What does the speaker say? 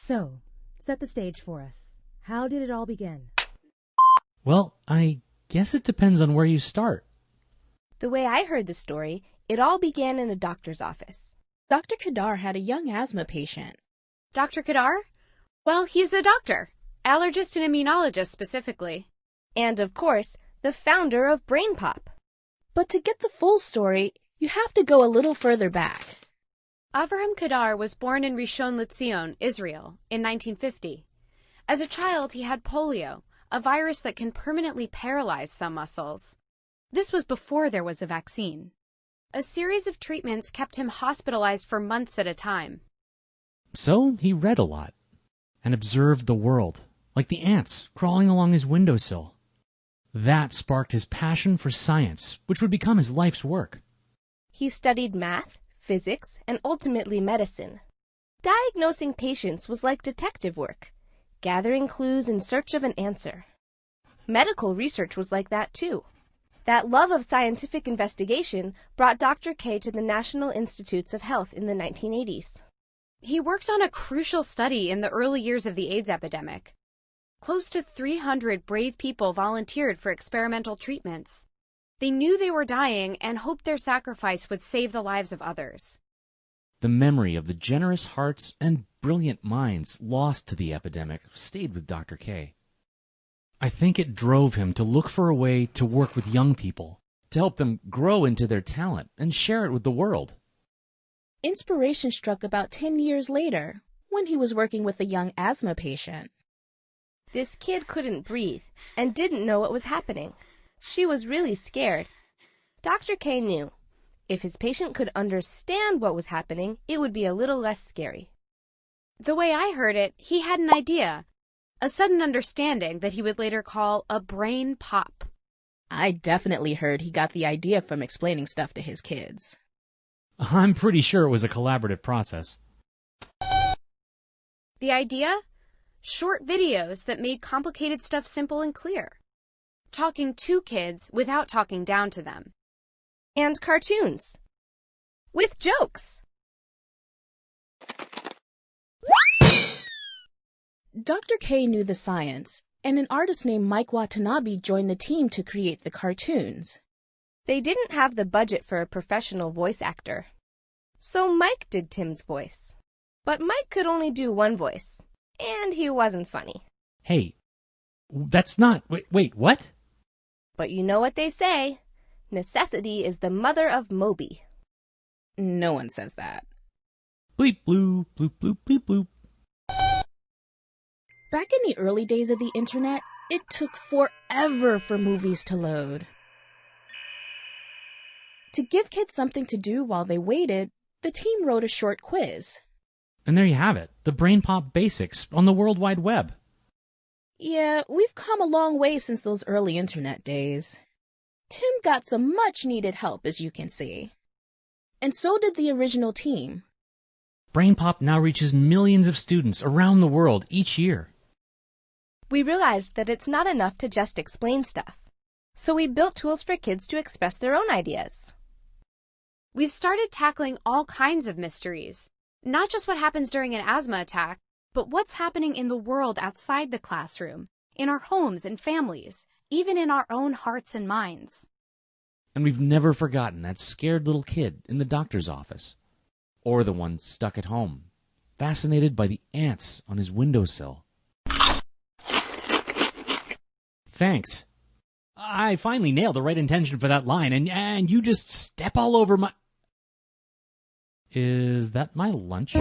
So, set the stage for us. How did it all begin? Well, I guess it depends on where you start. The way I heard the story, it all began in a doctor's office. Dr. Kadar had a young asthma patient. Dr. Kadar? Well, he's a doctor. Allergist and immunologist specifically. And, of course, the founder of BrainPOP. But to get the full story, you have to go a little further back. Avraham Kadar was born in Rishon LeZion, Israel, in 1950. As a child, he had polio, a virus that can permanently paralyze some muscles. This was before there was a vaccine. A series of treatments kept him hospitalized for months at a time. So he read a lot and observed the world, like the ants crawling along his windowsill. That sparked his passion for science, which would become his life's work. He studied math, physics, and ultimately medicine. Diagnosing patients was like detective work, gathering clues in search of an answer. Medical research was like that too. That love of scientific investigation brought Dr. K to the National Institutes of Health in the 1980s. He worked on a crucial study in the early years of the AIDS epidemic. Close to 300 brave people volunteered for experimental treatments. They knew they were dying and hoped their sacrifice would save the lives of others. The memory of the generous hearts and brilliant minds lost to the epidemic stayed with Dr. K. I think it drove him to look for a way to work with young people, to help them grow into their talent and share it with the world. Inspiration struck about 10 years later, when he was working with a young asthma patient. This kid couldn't breathe and didn't know what was happening. She was really scared. Dr. K knew if his patient could understand what was happening, it would be a little less scary. The way I heard it, he had an idea, a sudden understanding that he would later call a brain pop. I definitely heard he got the idea from explaining stuff to his kids. I'm pretty sure it was a collaborative process. The idea? Short videos that made complicated stuff simple and clear. Talking to kids without talking down to them. And cartoons. With jokes. Dr. K knew the science, and an artist named Mike Watanabe joined the team to create the cartoons. They didn't have the budget for a professional voice actor. So Mike did Tim's voice. But Mike could only do one voice, and he wasn't funny. Hey, that's not... Wait, what? But you know what they say. Necessity is the mother of Moby. No one says that. Bleep bloop, bloop bloop, bleep bloop. Back in the early days of the internet, it took forever for movies to load. To give kids something to do while they waited, the team wrote a short quiz. And there you have it, the BrainPOP basics on the World Wide Web. Yeah, we've come a long way since those early internet days. Tim got some much-needed help, as you can see. And so did the original team. BrainPOP now reaches millions of students around the world each year. We realized that it's not enough to just explain stuff. So we built tools for kids to express their own ideas. We've started tackling all kinds of mysteries. Not just what happens during an asthma attack, but what's happening in the world outside the classroom, in our homes and families, even in our own hearts and minds. And we've never forgotten that scared little kid in the doctor's office, or the one stuck at home, fascinated by the ants on his windowsill. Thanks. I finally nailed the right intention for that line, and you just step all over my... Is that my lunch?